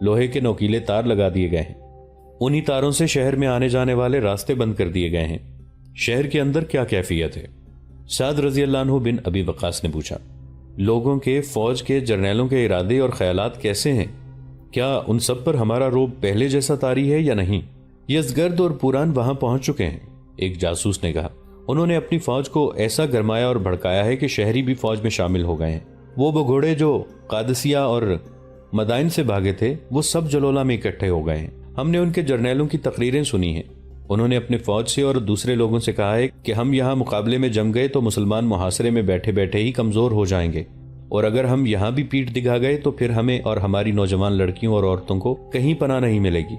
لوہے کے نوکیلے تار لگا دیے گئے ہیں، انہی تاروں سے شہر میں آنے جانے والے راستے بند کر دیے گئے ہیں۔ شہر کے اندر کیا کیفیت ہے؟ سعد رضی اللہ عنہ بن ابی وقاص نے پوچھا۔ لوگوں کے، فوج کے، جرنیلوں کے ارادے اور خیالات کیسے ہیں؟ کیا ان سب پر ہمارا روب پہلے جیسا طاری ہے یا نہیں؟ یزگرد اور پوران وہاں پہنچ چکے ہیں، ایک جاسوس نے کہا۔ انہوں نے اپنی فوج کو ایسا گرمایا اور بھڑکایا ہے کہ شہری بھی فوج میں شامل ہو گئے ہیں۔ وہ بگھوڑے جو قادسیہ اور مدائن سے بھاگے تھے وہ سب جلولہ میں اکٹھے ہو گئے ہیں۔ ہم نے ان کے جرنیلوں کی تقریریں سنی ہیں۔ انہوں نے اپنے فوج سے اور دوسرے لوگوں سے کہا ہے کہ ہم یہاں مقابلے میں جم گئے تو مسلمان محاصرے میں بیٹھے بیٹھے ہی کمزور ہو جائیں گے، اور اگر ہم یہاں بھی پیٹھ دکھا گئے تو پھر ہمیں اور ہماری نوجوان لڑکیوں اور عورتوں کو کہیں پناہ نہیں ملے گی۔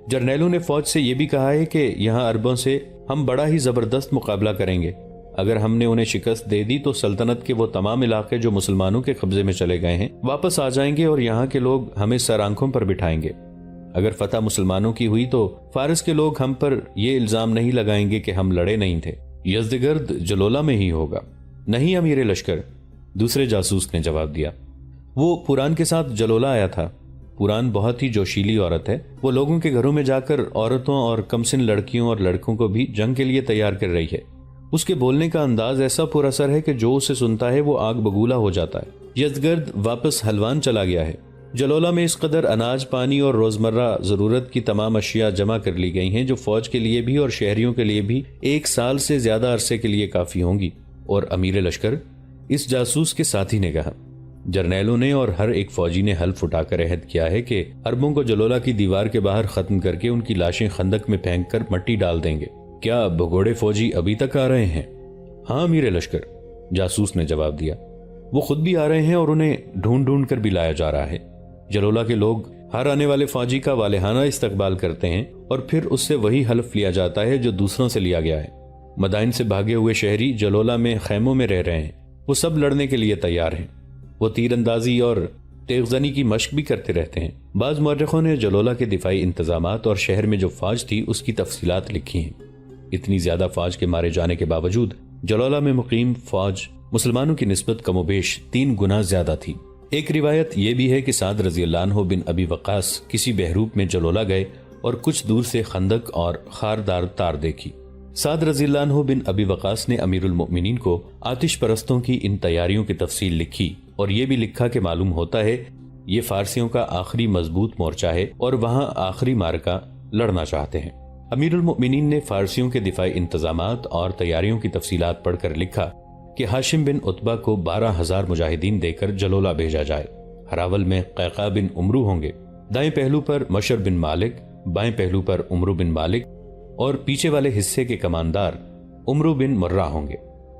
جرنیلوں نے فوج سے یہ بھی کہا ہے کہ یہاں عربوں سے ہم بڑا ہی زبردست مقابلہ کریں گے۔ اگر ہم نے انہیں شکست دے دی تو سلطنت کے وہ تمام علاقے جو مسلمانوں کے قبضے میں چلے گئے ہیں واپس آ جائیں گے اور یہاں کے لوگ ہمیں سر آنکھوں پر بٹھائیں گے۔ اگر فتح مسلمانوں کی ہوئی تو فارس کے لوگ ہم پر یہ الزام نہیں لگائیں گے کہ ہم لڑے نہیں تھے، یزدگرد جلولہ میں ہی ہوگا۔ نہیں امیر لشکر، دوسرے جاسوس نے جواب دیا، وہ پوران کے ساتھ جلولہ آیا تھا۔ پوران بہت ہی جوشیلی عورت ہے، وہ لوگوں کے گھروں میں جا کر عورتوں اور کمسن لڑکیوں اور لڑکوں کو بھی جنگ کے لیے تیار کر رہی ہے۔ اس کے بولنے کا انداز ایسا پر اثر ہے کہ جو اسے سنتا ہے وہ آگ بگولا ہو جاتا ہے۔ یزدگرد واپس حلوان چلا گیا ہے۔ جلولہ میں اس قدر اناج، پانی اور روزمرہ ضرورت کی تمام اشیاء جمع کر لی گئی ہیں جو فوج کے لیے بھی اور شہریوں کے لیے بھی 1 سال سے زیادہ عرصے کے لیے کافی ہوں گی۔ اور امیر لشکر، اس جاسوس کے ساتھی نے کہا، جرنیلوں نے اور ہر ایک فوجی نے حلف اٹھا کر عہد کیا ہے کہ عربوں کو جلولہ کی دیوار کے باہر ختم کر کے ان کی لاشیں خندق میں پھینک کر مٹی ڈال دیں گے۔ کیا بھگوڑے فوجی ابھی تک آ رہے ہیں؟ ہاں امیر لشکر، جاسوس نے جواب دیا، وہ خود بھی آ رہے ہیں اور انہیں ڈھونڈ ڈھونڈ کر بھی لایا جا رہا ہے۔ جلولہ کے لوگ ہر آنے والے فوجی کا والہانہ استقبال کرتے ہیں اور پھر اس سے وہی حلف لیا جاتا ہے جو دوسروں سے لیا گیا ہے۔ مدائن سے بھاگے ہوئے شہری جلولہ میں خیموں میں رہ رہے ہیں، وہ سب لڑنے کے لیے تیار ہیں۔ وہ تیر اندازی اور تیغ زنی کی مشق بھی کرتے رہتے ہیں۔ بعض مورخوں نے جلولہ کے دفاعی انتظامات اور شہر میں جو فوج تھی اس کی تفصیلات لکھی ہیں۔ اتنی زیادہ فوج کے مارے جانے کے باوجود جلولہ میں مقیم فوج مسلمانوں کی نسبت کم و بیش 3 گنا زیادہ تھی۔ ایک روایت یہ بھی ہے کہ سعد رضی اللہ عنہ بن ابی وقاص کسی بحروپ میں جلولہ گئے اور کچھ دور سے خندق اور خاردار تار دیکھی۔ سعد رضی اللہ عنہ بن ابی وقاص نے امیر المؤمنین کو آتش پرستوں کی ان تیاریوں کی تفصیل لکھی اور یہ بھی لکھا کہ معلوم ہوتا ہے یہ فارسیوں کا آخری مضبوط مورچہ ہے اور وہاں آخری معرکہ لڑنا چاہتے ہیں۔ امیر المؤمنین نے فارسیوں کے دفاعی انتظامات اور تیاریوں کی تفصیلات پڑھ کر لکھا کہ ہاشم بن عتبہ کو 12,000 مجاہدین دے کر جلولہ بھیجا جائے۔ ہراول میں قیقاع بن عمرو ہوں گے، دائیں پہلو پر مشر بن مالک، بائیں پہلو پر عمرو بن مالک اور پیچھے والے حصے کے کماندار عمرو بن مرہ ہوں گے۔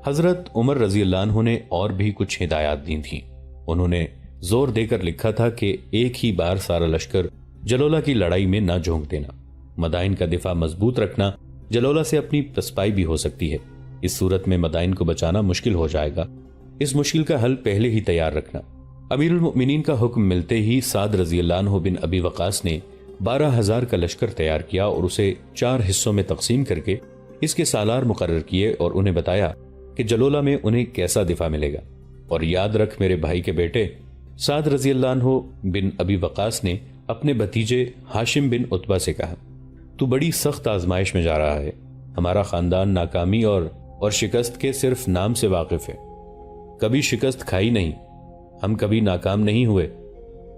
حضرت عمر رضی اللہ عنہ نے اور بھی کچھ ہدایات دی تھیں۔ انہوں نے زور دے کر لکھا تھا کہ ایک ہی بار سارا لشکر جلولہ کی لڑائی میں نہ جھونک دینا، مدائن کا دفاع مضبوط رکھنا، جلولہ سے اپنی پسپائی بھی ہو سکتی ہے، اس صورت میں مدائن کو بچانا مشکل ہو جائے گا، اس مشکل کا حل پہلے ہی تیار رکھنا۔ امیر المؤمنین کا حکم ملتے ہی سعد رضی اللہ عنہ بن ابی وقاص نے 12,000 کا لشکر تیار کیا اور اسے 4 حصوں میں تقسیم کر کے اس کے سالار مقرر کیے اور انہیں بتایا کہ جلولہ میں انہیں کیسا دفاع ملے گا۔ اور یاد رکھ میرے بھائی کے بیٹے، سعد رضی اللہ عنہ بن ابی وقاص نے اپنے بھتیجے ہاشم بن عتبہ سے کہا، تو بڑی سخت آزمائش میں جا رہا ہے، ہمارا خاندان ناکامی اور شکست کے صرف نام سے واقف ہے، کبھی شکست کھائی نہیں، ہم کبھی ناکام نہیں ہوئے،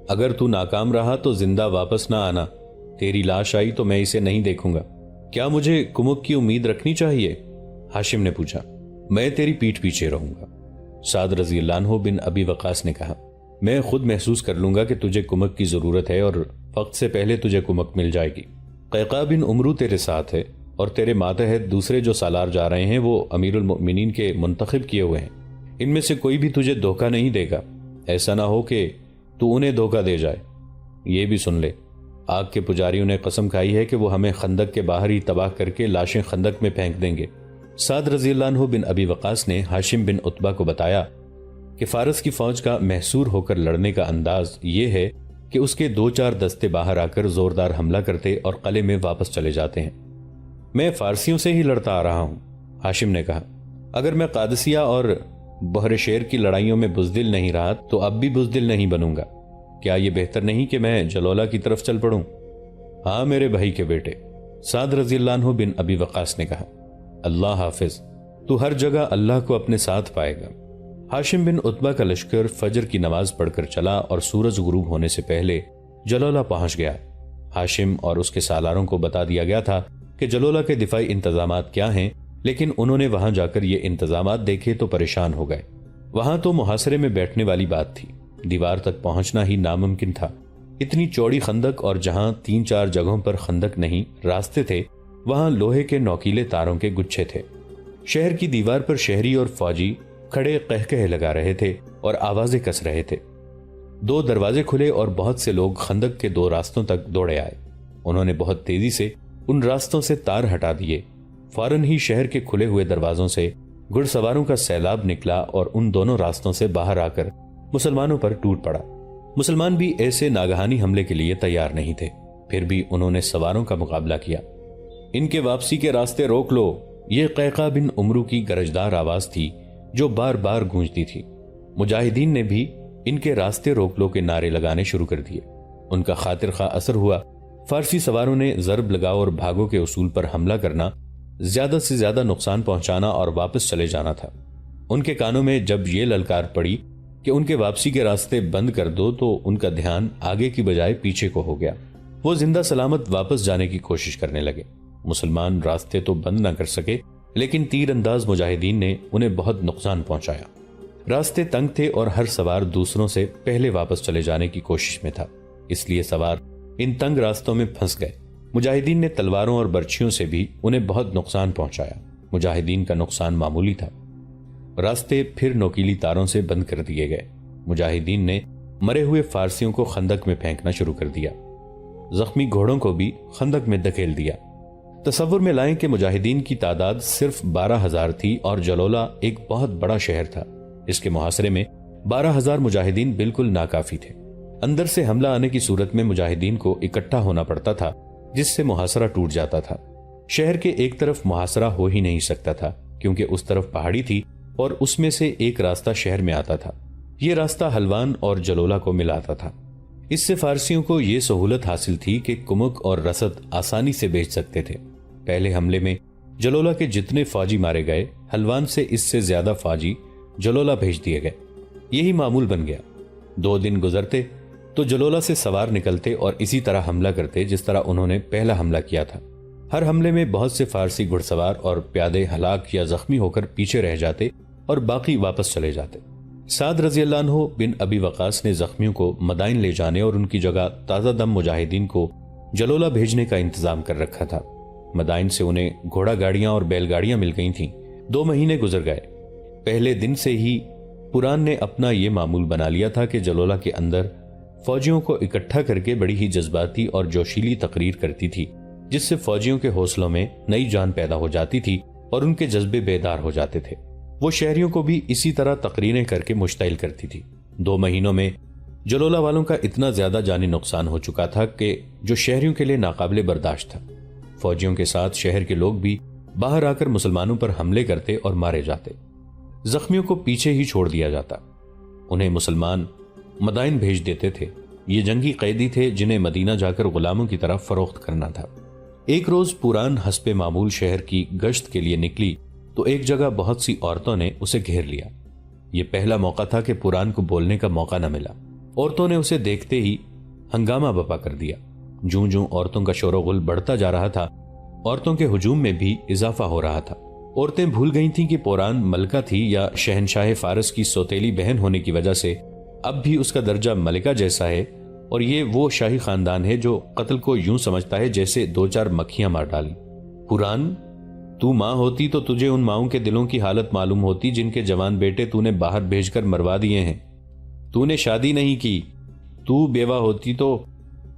اگر تو ناکام رہا تو زندہ واپس نہ آنا، تیری لاش آئی تو میں اسے نہیں دیکھوں گا، کیا مجھے کمک کی امید رکھنی چاہیے؟ ہاشم نے پوچھا۔ میں تیری پیٹھ پیچھے رہوں گا، سعد رضی اللہ عنہ بن ابی وقاص نے کہا، میں خود محسوس کر لوں گا کہ تجھے کمک کی ضرورت ہے اور وقت سے پہلے تجھے کمک مل جائے گی۔ قیقاع بن عمرو تیرے ساتھ ہے اور تیرے ماتحت دوسرے جو سالار جا رہے ہیں وہ امیر المؤمنین کے منتخب کیے ہوئے ہیں، ان میں سے کوئی بھی تجھے دھوکہ نہیں دے گا، ایسا نہ ہو کہ تو انہیں دھوکہ دے جائے۔ یہ بھی سن لے، آگ کے پجاریوں نے قسم کھائی ہے کہ وہ ہمیں خندق کے باہر ہی تباہ کر کے لاشیں خندق میں پھینک دیں گے۔ سعد رضی اللہ عنہ بن ابی وقاص نے ہاشم بن عتبہ کو بتایا کہ فارس کی فوج کا محصور ہو کر لڑنے کا انداز یہ ہے کہ اس کے 2-4 دستے باہر آ کر زوردار حملہ کرتے اور قلعے میں واپس چلے جاتے ہیں۔ میں فارسیوں سے ہی لڑتا آ رہا ہوں، ہاشم نے کہا، اگر میں قادسیہ اور بحر شیر کی لڑائیوں میں بزدل نہیں رہا تو اب بھی بزدل نہیں بنوں گا۔ کیا یہ بہتر نہیں کہ میں جلولہ کی طرف چل پڑوں؟ ہاں میرے بھائی کے بیٹے، سعد رضی اللہ عنہ بن ابی وقاص نے کہا، اللہ حافظ، تو ہر جگہ اللہ کو اپنے ساتھ پائے گا۔ ہاشم بن عتبہ کا لشکر فجر کی نماز پڑھ کر چلا اور سورج غروب ہونے سے پہلے جلولہ پہنچ گیا۔ ہاشم اور اس کے سالاروں کو بتا دیا گیا تھا کہ جلولہ کے دفاعی انتظامات کیا ہیں، لیکن انہوں نے وہاں جا کر یہ انتظامات دیکھے تو پریشان ہو گئے۔ وہاں تو محاصرے میں بیٹھنے والی بات تھی، دیوار تک پہنچنا ہی ناممکن تھا۔ اتنی چوڑی خندق، اور جہاں 3-4 جگہوں پر خندق نہیں راستے تھے، وہاں لوہے کے نوکیلے تاروں کے گچھے تھے۔ شہر کی دیوار پر شہری اور فوجی کھڑے قہقہے لگا رہے تھے اور آوازیں کس رہے تھے۔ 2 دروازے کھلے اور بہت سے لوگ خندق کے 2 راستوں تک دوڑے آئے۔ انہوں نے بہت تیزی سے ان راستوں سے تار ہٹا دیے۔ فوراً ہی شہر کے کھلے ہوئے دروازوں سے گھڑ سواروں کا سیلاب نکلا اور ان دونوں راستوں سے باہر آ کر مسلمانوں پر ٹوٹ پڑا۔ مسلمان بھی ایسے ناگہانی حملے کے لیے تیار نہیں تھے، پھر بھی انہوں نے سواروں کا مقابلہ کیا۔ ان کے واپسی کے راستے روک لو، یہ قیقع بن عمرو کی گرجدار آواز تھی جو بار بار گونجتی تھی۔ مجاہدین نے بھی ان کے راستے روک لو کے نعرے لگانے شروع کر دیے۔ ان کا خاطر خواہ اثر ہوا۔ فارسی سواروں نے ضرب لگاؤ اور بھاگو کے اصول پر حملہ کرنا، زیادہ سے زیادہ نقصان پہنچانا اور واپس چلے جانا تھا۔ ان کے کانوں میں جب یہ للکار پڑی کہ ان کے واپسی کے راستے بند کر دو تو ان کا دھیان آگے کی بجائے پیچھے کو ہو گیا۔ وہ زندہ سلامت واپس جانے کی کوشش کرنے لگے۔ مسلمان راستے تو بند نہ کر سکے، لیکن تیر انداز مجاہدین نے انہیں بہت نقصان پہنچایا۔ راستے تنگ تھے اور ہر سوار دوسروں سے پہلے واپس چلے جانے کی کوشش میں تھا، اس لیے سوار ان تنگ راستوں میں پھنس گئے۔ مجاہدین نے تلواروں اور برچھیوں سے بھی انہیں بہت نقصان پہنچایا۔ مجاہدین کا نقصان معمولی تھا۔ راستے پھر نوکیلی تاروں سے بند کر دیے گئے۔ مجاہدین نے مرے ہوئے فارسیوں کو خندق میں پھینکنا شروع کر دیا۔ زخمی گھوڑوں کو بھی خندق میں دھکیل دیا۔ تصور میں لائیں کہ مجاہدین کی تعداد صرف 12,000 تھی اور جلولہ ایک بہت بڑا شہر تھا۔ اس کے محاصرے میں 12,000 مجاہدین بالکل ناکافی تھے۔ اندر سے حملہ آنے کی صورت میں مجاہدین کو اکٹھا ہونا پڑتا تھا، جس سے محاصرہ ٹوٹ جاتا تھا۔ شہر کے ایک طرف محاصرہ ہو ہی نہیں سکتا تھا کیونکہ اس طرف پہاڑی تھی اور اس میں سے ایک راستہ شہر میں آتا تھا۔ یہ راستہ حلوان اور جلولہ کو ملاتا تھا۔ اس سے فارسیوں کو یہ سہولت حاصل تھی کہ کمک اور رسد آسانی سے بھیج سکتے تھے۔ پہلے حملے میں جلولہ کے جتنے فوجی مارے گئے، حلوان سے اس سے زیادہ فوجی جلولہ بھیج دیے گئے۔ یہی معمول بن گیا۔ 2 دن گزرتے تو جلولہ سے سوار نکلتے اور اسی طرح حملہ کرتے جس طرح انہوں نے پہلا حملہ کیا تھا۔ ہر حملے میں بہت سے فارسی گھڑ سوار اور پیادے ہلاک یا زخمی ہو کر پیچھے رہ جاتے اور باقی واپس چلے جاتے۔ سعد رضی اللہ عنہ بن ابی وقاص نے زخمیوں کو مدائن لے جانے اور ان کی جگہ تازہ دم مجاہدین کو جلولہ بھیجنے کا انتظام کر رکھا تھا۔ مدائن سے انہیں گھوڑا گاڑیاں اور بیل گاڑیاں مل گئی تھیں۔ 2 مہینے گزر گئے۔ پہلے دن سے ہی پوران نے اپنا یہ معمول بنا لیا تھا کہ جلولہ کے اندر فوجیوں کو اکٹھا کر کے بڑی ہی جذباتی اور جوشیلی تقریر کرتی تھی، جس سے فوجیوں کے حوصلوں میں نئی جان پیدا ہو جاتی تھی اور ان کے جذبے بیدار ہو جاتے تھے۔ وہ شہریوں کو بھی اسی طرح تقریریں کر کے مشتعل کرتی تھی۔ 2 مہینوں میں جلولہ والوں کا اتنا زیادہ جانی نقصان ہو چکا تھا کہ جو شہریوں کے لیے ناقابل برداشت تھا۔ فوجیوں کے ساتھ شہر کے لوگ بھی باہر آ کر مسلمانوں پر حملے کرتے اور مارے جاتے۔ زخمیوں کو پیچھے ہی چھوڑ دیا جاتا۔ انہیں مسلمان مدائن بھیج دیتے تھے۔ یہ جنگی قیدی تھے جنہیں مدینہ جا کر غلاموں کی طرح فروخت کرنا تھا۔ ایک روز پوران حسب معمول شہر کی گشت کے لیے نکلی تو ایک جگہ بہت سی عورتوں نے اسے گھیر لیا۔ یہ پہلا موقع تھا کہ پوران کو بولنے کا موقع نہ ملا۔ عورتوں نے اسے دیکھتے ہی ہنگامہ بپا کر دیا۔ جوں جوں عورتوں کا شور و غل بڑھتا جا رہا تھا، عورتوں کے ہجوم میں بھی اضافہ ہو رہا تھا۔ عورتیں بھول گئی تھیں کہ پوران ملکہ تھی یا شہنشاہ فارس کی سوتیلی بہن ہونے کی وجہ سے اب بھی اس کا درجہ ملکہ جیسا ہے، اور یہ وہ شاہی خاندان ہے جو قتل کو یوں سمجھتا ہے جیسے 2-4 مکھیاں مار ڈالیں۔ پوران، تو ماں ہوتی تو تجھے ان ماؤں کے دلوں کی حالت معلوم ہوتی جن کے جوان بیٹے تو نے باہر بھیج کر مروا دیے ہیں۔ تو نے شادی نہیں کی، تو بیوہ ہوتی تو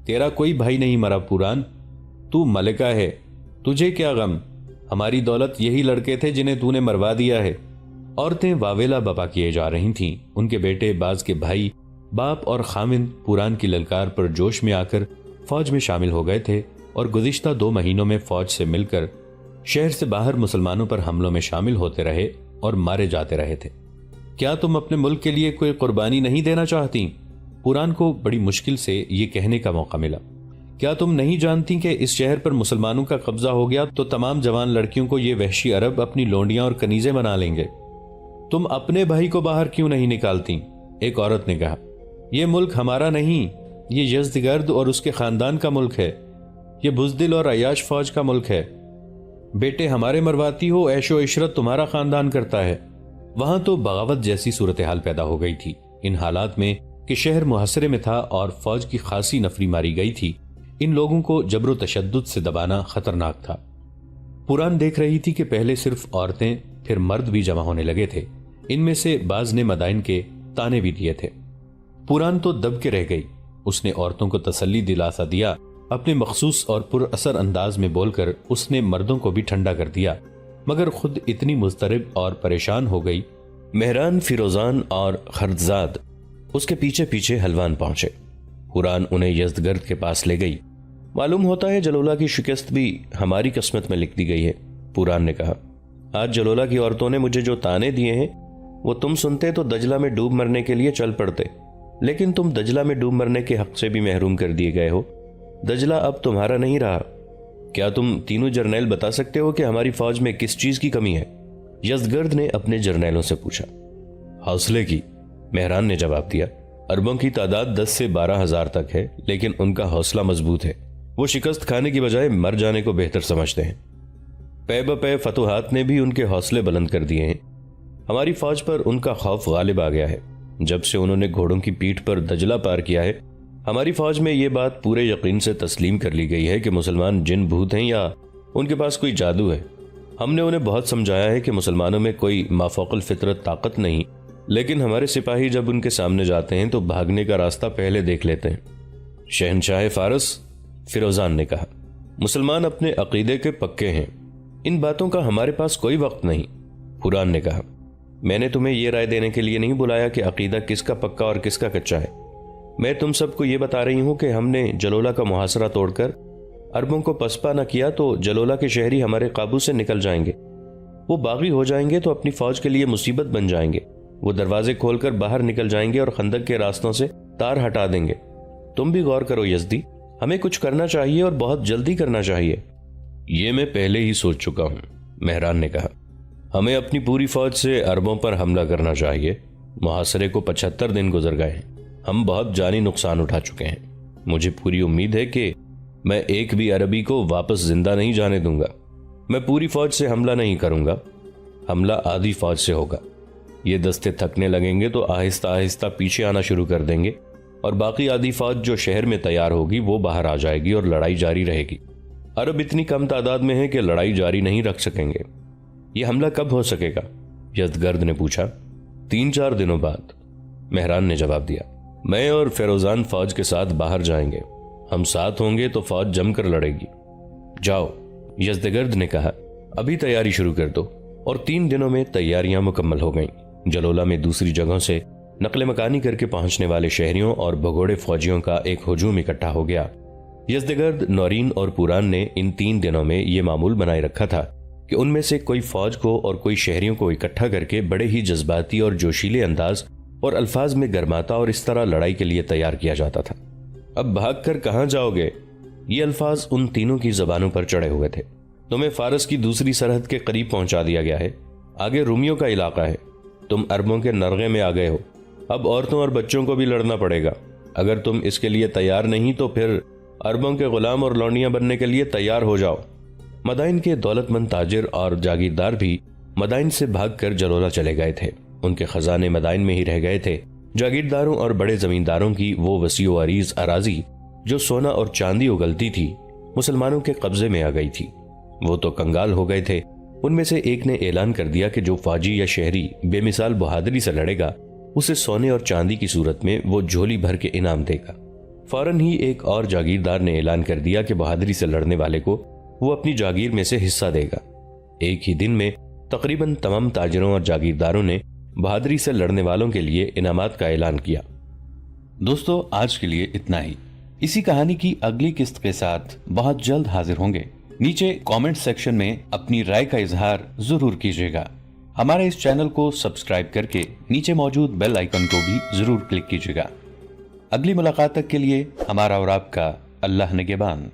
تیرا کوئی بھائی نہیں مرا۔ پوران، تو ملکہ ہے، تجھے کیا غم؟ ہماری دولت یہی لڑکے تھے جنہیں تو نے مروا دیا ہے۔ عورتیں واویلا بپا کیے جا رہی تھیں۔ ان کے بیٹے، باز کے بھائی، باپ اور خامن پوران کی للکار پر جوش میں آ کر فوج میں شامل ہو گئے تھے اور گزشتہ 2 مہینوں میں فوج سے مل کر شہر سے باہر مسلمانوں پر حملوں میں شامل ہوتے رہے اور مارے جاتے رہے تھے۔ کیا تم اپنے ملک کے لیے کوئی قربانی نہیں دینا چاہتی؟ پوران کو بڑی مشکل سے یہ کہنے کا موقع ملا، کیا تم نہیں جانتی کہ اس شہر پر مسلمانوں کا قبضہ ہو گیا تو تمام جوان لڑکیوں کو یہ وحشی عرب اپنی لونڈیاں اور کنیزیں بنا لیں گے؟ تم اپنے بھائی کو باہر کیوں نہیں نکالتی؟ ایک عورت نے کہا، یہ ملک ہمارا نہیں، یہ یزدگرد اور اس کے خاندان کا ملک ہے، یہ بزدل اور عیاش فوج کا ملک ہے۔ بیٹے ہمارے مرواتی ہو، عیش و عشرت تمہارا خاندان کرتا ہے۔ وہاں تو بغاوت جیسی صورتحال پیدا ہو گئی تھی۔ ان حالات میں کہ شہر محاصرے میں تھا اور فوج کی خاصی نفری ماری گئی تھی، ان لوگوں کو جبر و تشدد سے دبانا خطرناک تھا۔ پوران دیکھ رہی تھی کہ پہلے صرف عورتیں، پھر مرد بھی جمع ہونے لگے تھے۔ ان میں سے بعض نے مدائن کے تانے بھی دیے تھے۔ پوران تو دب کے رہ گئی۔ اس نے عورتوں کو تسلی دلاسا دیا، اپنے مخصوص اور پر اثر انداز میں بول کر اس نے مردوں کو بھی ٹھنڈا کر دیا، مگر خود اتنی مضطرب اور پریشان ہو گئی۔ مہران، فیروزان اور خردزاد اس کے پیچھے پیچھے حلوان پہنچے۔ پوران انہیں یزدگرد کے پاس لے گئی۔ معلوم ہوتا ہے جلولہ کی شکست بھی ہماری قسمت میں لکھ دی گئی ہے، پوران نے کہا۔ آج جلولہ کی عورتوں نے مجھے جو تانے دیے ہیں وہ تم سنتے تو دجلہ میں ڈوب مرنے کے لیے چل پڑتے، لیکن تم دجلہ میں ڈوب مرنے کے حق سے بھی محروم کر دیے گئے ہو۔ دجلہ اب تمہارا نہیں رہا۔ کیا تم تینوں جرنیل بتا سکتے ہو کہ ہماری فوج میں کس چیز کی کمی ہے؟ یزدگرد نے اپنے جرنیلوں سے پوچھا۔ حوصلے کی، مہران نے جواب دیا۔ عربوں کی تعداد 10 سے 12 ہزار تک ہے، لیکن ان کا حوصلہ مضبوط ہے۔ وہ شکست کھانے کی بجائے مر جانے کو بہتر سمجھتے ہیں۔ پے بپے فتوحات نے بھی ان کے حوصلے بلند کر دیے ہیں۔ ہماری فوج پر ان کا خوف غالب آ گیا ہے۔ جب سے انہوں نے گھوڑوں کی پیٹھ پر دجلہ پار کیا ہے، ہماری فوج میں یہ بات پورے یقین سے تسلیم کر لی گئی ہے کہ مسلمان جن بھوت ہیں یا ان کے پاس کوئی جادو ہے۔ ہم نے انہیں بہت سمجھایا ہے کہ مسلمانوں میں کوئی مافوق الفطرت طاقت نہیں، لیکن ہمارے سپاہی جب ان کے سامنے جاتے ہیں تو بھاگنے کا راستہ پہلے دیکھ لیتے ہیں۔ شہنشاہ فارس، فیروزان نے کہا، مسلمان اپنے عقیدے کے پکے ہیں، ان باتوں کا ہمارے پاس کوئی وقت نہیں۔ پوران نے کہا، میں نے تمہیں یہ رائے دینے کے لیے نہیں بلایا کہ عقیدہ کس کا پکا اور کس کا کچا ہے۔ میں تم سب کو یہ بتا رہی ہوں کہ ہم نے جلولہ کا محاصرہ توڑ کر عربوں کو پسپا نہ کیا تو جلولہ کے شہری ہمارے قابو سے نکل جائیں گے۔ وہ باغی ہو جائیں گے تو اپنی فوج کے لیے مصیبت بن جائیں گے۔ وہ دروازے کھول کر باہر نکل جائیں گے اور خندق کے راستوں سے تار ہٹا دیں گے۔ تم بھی غور کرو یزدی، ہمیں کچھ کرنا چاہیے اور بہت جلدی کرنا چاہیے۔ یہ میں پہلے ہی سوچ چکا ہوں، مہران نے کہا۔ ہمیں اپنی پوری فوج سے عربوں پر حملہ کرنا چاہیے۔ محاصرے کو 75 دن گزر گئے ہیں، ہم بہت جانی نقصان اٹھا چکے ہیں۔ مجھے پوری امید ہے کہ میں ایک بھی عربی کو واپس زندہ نہیں جانے دوں گا۔ میں پوری فوج سے حملہ نہیں کروں گا، حملہ آدھی فوج سے ہوگا۔ یہ دستے تھکنے لگیں گے تو آہستہ آہستہ پیچھے آنا شروع کر دیں گے، اور باقی آدھی فوج جو شہر میں تیار ہوگی وہ باہر آ جائے گی اور لڑائی جاری رہے گی۔ عرب اتنی کم تعداد میں ہے کہ لڑائی جاری نہیں رکھ سکیں گے۔ یہ حملہ کب ہو سکے گا؟ یزدگرد نے پوچھا۔ 3-4 دنوں بعد، مہران نے جواب دیا۔ میں اور فیروزان فوج کے ساتھ باہر جائیں گے، ہم ساتھ ہوں گے تو فوج جم کر لڑے گی۔ جاؤ، یزدگرد نے کہا، ابھی تیاری شروع کر دو۔ اور 3 دنوں میں تیاریاں مکمل ہو گئیں۔ جلولہ میں دوسری جگہوں سے نقل مکانی کر کے پہنچنے والے شہریوں اور بھگوڑے فوجیوں کا ایک ہجوم اکٹھا ہو گیا۔ یزدگرد، نورین اور پوران نے ان 3 دنوں میں یہ معمول بنائے رکھا تھا کہ ان میں سے کوئی فوج کو اور کوئی شہریوں کو اکٹھا کر کے بڑے ہی جذباتی اور جوشیلے انداز اور الفاظ میں گرماتا اور اس طرح لڑائی کے لیے تیار کیا جاتا تھا۔ اب بھاگ کر کہاں جاؤ گے؟ یہ الفاظ ان تینوں کی زبانوں پر چڑھے ہوئے تھے۔ تمہیں فارس کی دوسری سرحد کے قریب پہنچا دیا گیا ہے، آگے رومیوں کا علاقہ ہے۔ تم عربوں کے نرغے میں آ گئے ہو، اب عورتوں اور بچوں کو بھی لڑنا پڑے گا۔ اگر تم اس کے لیے تیار نہیں تو پھر عربوں کے غلام اور لونڈیاں بننے کے لیے تیار ہو جاؤ۔ مدائن کے دولت مند تاجر اور جاگیردار بھی مدائن سے بھاگ کر جلولہ چلے گئے تھے۔ ان کے خزانے مدائن میں ہی رہ گئے تھے۔ جاگیرداروں اور بڑے زمینداروں کی وہ وسیع و عریض اراضی جو سونا اور چاندی اگلتی تھی، مسلمانوں کے قبضے میں آ گئی تھی۔ وہ تو کنگال ہو گئے تھے۔ ان میں سے ایک نے اعلان کر دیا کہ جو فوجی یا شہری بے مثال بہادری سے لڑے گا، اسے سونے اور چاندی کی صورت میں وہ جھولی بھر کے انعام دے گا۔ فوراً ہی ایک اور جاگیردار نے اعلان کر دیا کہ بہادری سے لڑنے والے کو وہ اپنی جاگیر میں سے حصہ دے گا۔ ایک ہی دن میں تقریباً تمام تاجروں اور جاگیرداروں نے بہادری سے لڑنے والوں کے لیے انعامات کا اعلان کیا۔ دوستو، آج کے لیے اتنا ہی۔ اسی کہانی کی اگلی قسط کے ساتھ بہت جلد حاضر ہوں گے۔ نیچے کامنٹ سیکشن میں اپنی رائے کا اظہار ضرور کیجیے گا۔ ہمارے اس چینل کو سبسکرائب کر کے نیچے موجود بیل آئیکن کو بھی ضرور کلک کیجیے گا۔ اگلی ملاقات تک کے لیے ہمارا اور آپ کا اللہ نگہبان۔